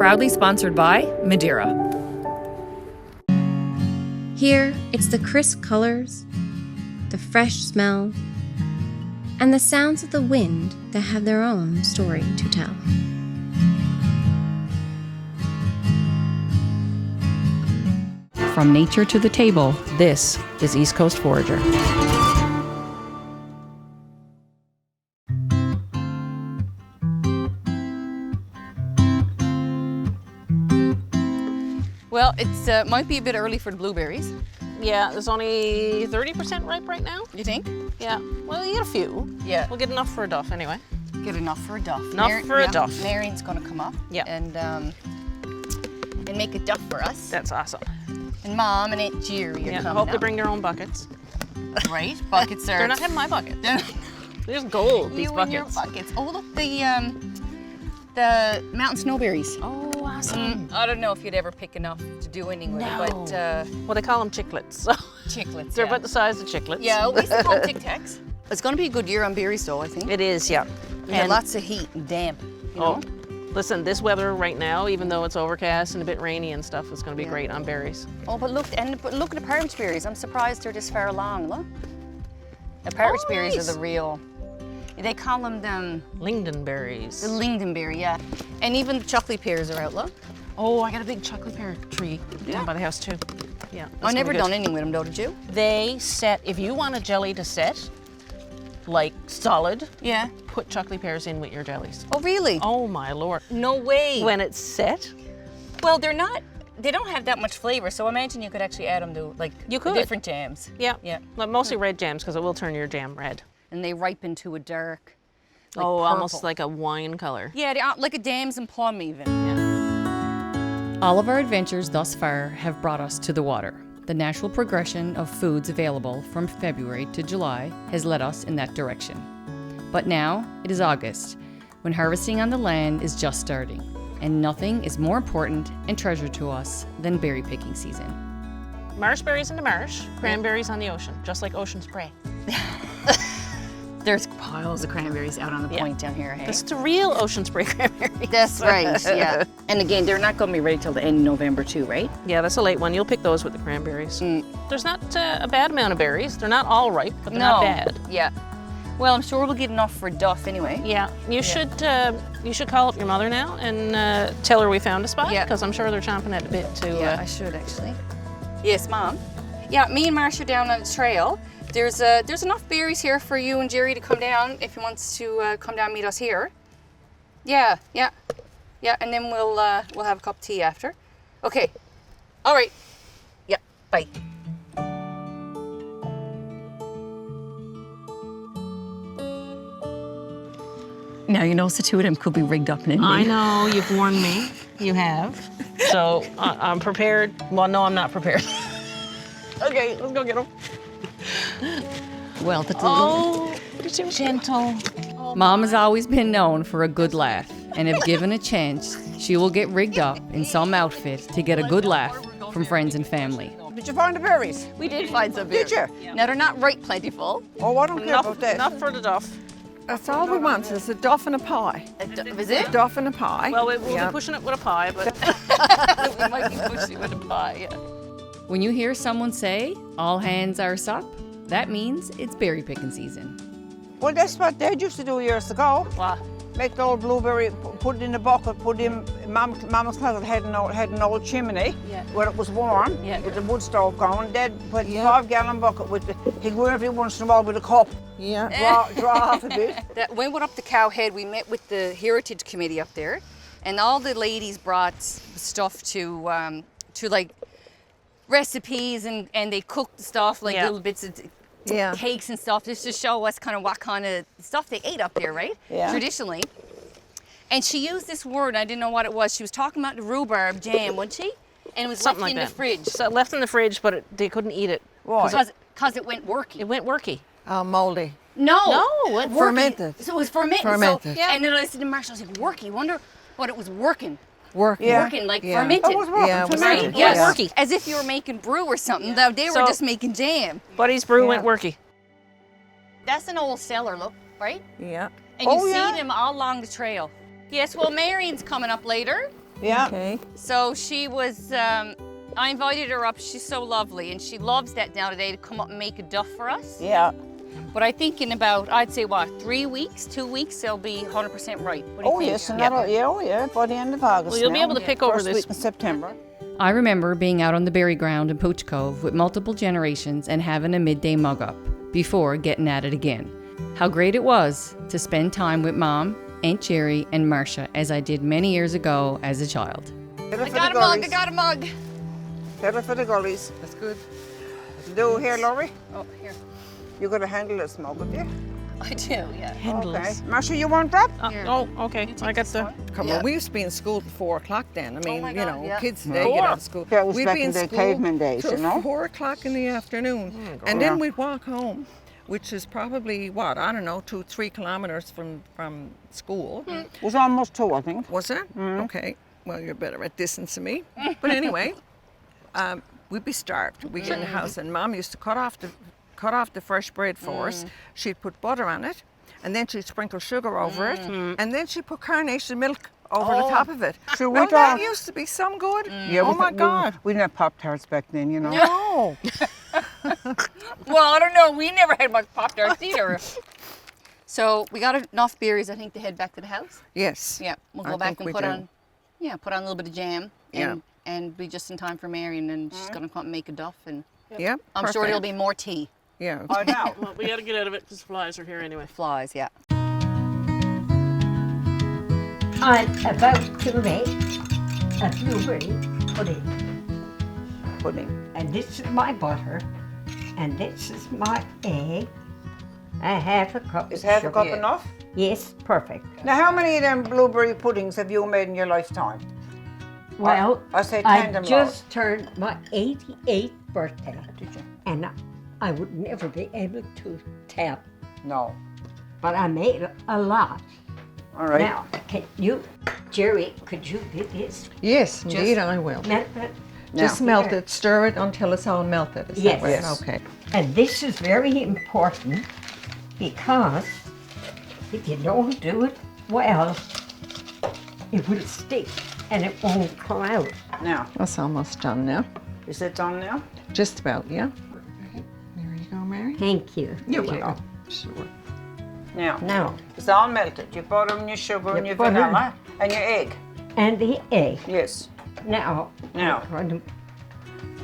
proudly sponsored by Madeira. Here, it's the crisp colors, the fresh smell, and the sounds of the wind that have their own story to tell. From nature to the table, this is East Coast Forager. Well, it might be a bit early for the blueberries. Yeah, there's only 30% ripe right now. You think? Yeah. Well, you get a few. Yeah. We'll get enough for a duff anyway. Get enough for a duff. Enough for a duff. Marian's gonna come up. Yeah. And make a duff for us. That's awesome. And Mom and Aunt Jerry are Yeah, I coming hope they up. bring their own buckets. Right? Buckets are. They're not having my bucket. They're just gold, these you buckets. and your buckets. Oh, look, the mountain snowberries. Oh, awesome. I don't know if you'd ever pick enough to do anyway, No. but Well, they call them chiclets. So chiclets. they're yeah. about the size of chiclets. Yeah, we used to call them Tic Tacs. It's going to be a good year on berries, though, I think. It is, yeah. And lots of heat and damp. You know? Listen, this weather right now, even though it's overcast and a bit rainy and stuff, is going to be Yeah. great on berries. Oh, but look at the partridge berries. I'm surprised they're this far along. Look, the partridge berries nice. are the real. They call them the Lingonberries. lingonberry, yeah. And even the chocolate pears are out. Look, Oh, I got a big chocolate pear tree down by the house too. Yeah. I've never done anything with them though. Did you? They set, if you want a jelly to set, like solid, Yeah. put chocolate pears in with your jellies. Oh, really? Oh my Lord. No way. When it's set, Well, they're not. They don't have that much flavor, so I imagine you could actually add them to like You could. different jams. yeah. Yeah. Like mostly red jams because it will turn your jam red. And they ripen to a dark. Like Almost purple. like a wine color. Yeah, they are like a damson plum even. All of our adventures thus far have brought us to the water. The natural progression of foods available from February to July has led us in that direction. But now it is August, when harvesting on the land is just starting, and nothing is more important and treasured to us than berry picking season. Marshberries in the marsh, cranberries on the ocean, just like ocean spray. There's piles of cranberries out on the point down here, hey? This is the real ocean spray cranberries. That's right, yeah. And again, they're not going to be ready till the end of November too, right? Yeah, that's a late one. You'll pick those with the cranberries. There's not a bad amount of berries. They're not all ripe, but they're not bad. Yeah. Well, I'm sure we'll get enough for duff anyway. Yeah, you should call up your mother now and tell her we found a spot. Yeah. Because I'm sure they're chomping at the bit to. Yeah, I should actually. Yes, Mom. Yeah, me and Marcia down on the trail. There's enough berries here for you and Jerry to come down if he wants to come down and meet us here. Yeah, and then we'll have a cup of tea after. Okay. All right. Yeah. Bye. Now you know the two of them could be rigged up in India. I know, you've warned me. You have. So I'm prepared. Well, no, I'm not prepared. Okay, let's go get them. Well, that's Gentle. Mom has always been known for a good laugh, and if given a chance, she will get rigged up in some outfit to get a good laugh from friends and family. Did you find the berries? We did find some berries. Did you? Now they're not right plentiful. Oh, I don't care about that. Enough for the duff. That's all we want is a duff and a pie. Is it? A duff and a pie. Well, we'll Yeah. be pushing it with a pie, but We might be pushing with a pie. Yeah. When you hear someone say, all hands are sup, that means it's berry picking season. Well, that's what Dad used to do years ago. wow. Make the old blueberry, put it in a bucket, put it in Mama's closet had an old chimney Yeah. where it was warm Yeah. with the wood stove going. Dad put a 5-gallon bucket with he'd go every once in a while with a cup. Yeah. Draw off a bit. When we went up to Cowhead, we met with the Heritage Committee up there, and all the ladies brought stuff to like recipes, and they cooked stuff like little bits of cakes and stuff just to show us kind of what kind of stuff they ate up there, right? Yeah. Traditionally. And she used this word, I didn't know what it was. She was talking about the rhubarb jam, wasn't she? And it was Something left like in that. the fridge. So left in the fridge, but they couldn't eat it. Why? Because it went worky. It went worky. Moldy. No, it worky. fermented. So it was fermented. Fermented. So, and then I said to Marshall, I was like, worky, wonder what it was working. Yeah. Working, like Yeah. fermented. Oh, it was working. Yeah, it was fermented. working. Yeah, Yes. worky. As if you were making brew or something. Though they were So- just making jam. Buddy's brew went worky. That's an old cellar, look, right? Yeah. And you Oh, see yeah. them all along the trail. Yes, well, Marion's coming up later. Yeah. Okay. So she was, I invited her up. She's so lovely, and she loves that now today to come up and make a duff for us. Yeah. But I think in about, I'd say what, 3 weeks, 2 weeks, they'll be 100% right. What do you Oh think? yes, and by the end of August. Well, you'll be now. able to pick over First this. week in September. I remember being out on the berry ground in Pooch Cove with multiple generations and having a midday mug up before getting at it again. How great it was to spend time with Mom, Aunt Jerry, and Marcia as I did many years ago as a child. I got a mug, I got a mug. Better for the gullies. That's good. Do here, Laurie. Oh, here. You got to handle this mug, have you? I do, yeah. Okay. Marcia, you want that? Oh, okay. I got the. Come on, we used to be in school till 4 o'clock then. I mean, my you God, know, yeah. kids today get out of school. That was We'd back be in in the school caveman days, till you know? 4 o'clock in the afternoon. And then we'd walk home, which is probably, what, I don't know, 2-3 kilometers from school. It was almost 2, I think. Was it? Okay. Well, you're better at distance than me. But anyway, we'd be starved. We'd get in the house, and Mom used to cut off the fresh bread for us. She'd put butter on it, and then she'd sprinkle sugar over it, and then she'd put carnation milk over the top of it. So Well, we that thought- used to be some good. Yeah, Oh we my thought- God. We didn't have Pop-Tarts back then, you know. No. Well, I don't know. We never had much Pop-Tarts either. So we got enough berries, I think, to head back to the house. Yes. Yeah, we'll I go back think and we put do. on, put on a little bit of jam. Yeah. And be just in time for Marion, and she's gonna come and make a duff, and Yep. I'm sure there'll be more tea. Yeah. I know. Well, we got to get out of it because flies are here anyway. Flies, yeah. I'm about to make a blueberry pudding. Pudding. And this is my butter. And this is my egg. A half a cup Is of half a sugar. cup enough? Yes, perfect. Now, how many of them blueberry puddings have you made in your lifetime? Well, I say I tandem just turned my 88th birthday. Did you? And I would never be able to tell. No. But I made a lot. All right. Now, can you, Jerry, could you do this? Yes, indeed, I will. Melt it. Just melt it, stir it until it's all melted. Is Yes. that right? Yes. Okay. And this is very important because if you don't do it well, it will stick and it won't come out. Now, That's almost done now. is it done now? Just about, yeah. There you go, Mary. Thank you. You're Jerry. welcome. Sure. Now, Now, it's all melted. Your butter and your sugar and your butter. vanilla and your egg. and the egg. Yes. Now, Now.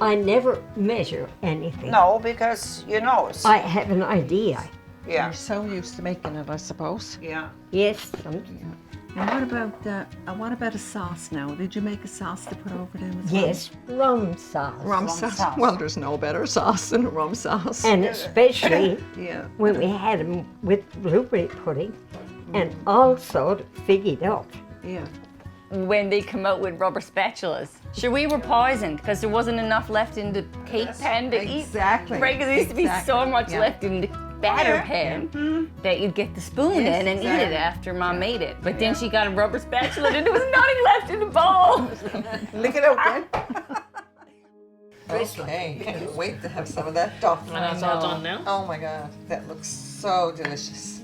I never measure anything. No, because you know it. I have an idea. Yeah. You're so used to making it, I suppose. Yeah. Yes, And what about a sauce now? Did you make a sauce to put over them as well? yes, rum sauce. Rum sauce. Well, there's no better sauce than a rum sauce. And especially Yeah. when we had them with blueberry pudding and also figgy duff. Yeah. When they come out with rubber spatulas. Sure, we were poisoned because there wasn't enough left in the cake pan to eat. Exactly. Right, because there used to be so Exactly, much yeah. left in the batter pan that you'd get the spoon Yes, in and eat exactly. it after Mom made it. But then she got a rubber spatula and there was nothing left in the bowl. Lick it out then. Okay. Can't wait to have some of that duff. And it's all done now. Oh my God, that looks so delicious.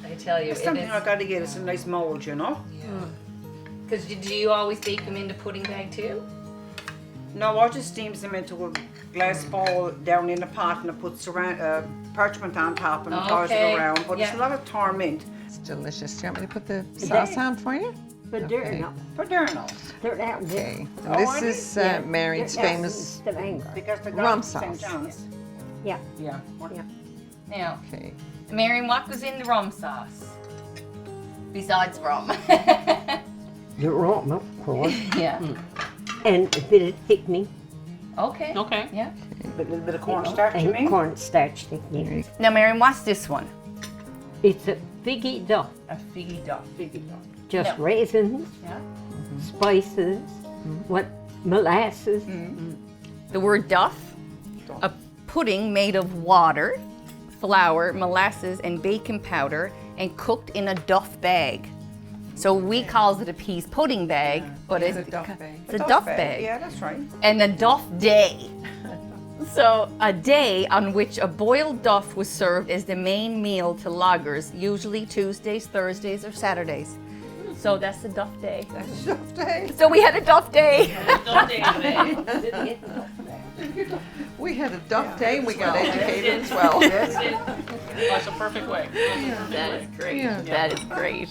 I tell you, It's something I got to get. It's a nice mold, you know. Because do you always bake them in the pudding bag too? No, I just steams them into a glass bowl down in a pot and I put parchment on top and toss Okay, it around. But it's yeah. a lot of torment. It's delicious. Do you want me to put the sauce on for you? But they're Okay. not. For Durnal. They're not Okay. Oh, And I this is Mary's famous. Stavanger. Because the Rum St. sauce. John's. Yeah. Yeah. Now, Okay. Marion, what goes in the rum sauce? Besides rum. The rum, of course. Yeah. And a bit of thickening. Okay. Okay. Yeah. A little bit of cornstarch, you And mean? cornstarch thickening. Now, Marion, what's this one? It's a figgy duff. A figgy duff. Just No. raisins, Yeah. spices, what molasses. The word duff, a pudding made of water, flour, molasses, and baking powder, and cooked in a duff bag. So we calls it a peas pudding bag, but it's a duff bag. It's a duff bag. Yeah, that's right. And a duff day. So a day on which a boiled duff was served as the main meal to loggers, usually Tuesdays, Thursdays, or Saturdays. So that's the duff day. That's a tough day. So we had a duff day. We had a duff day and we got educated as well. That's a perfect way. That is great. Yeah. That is great.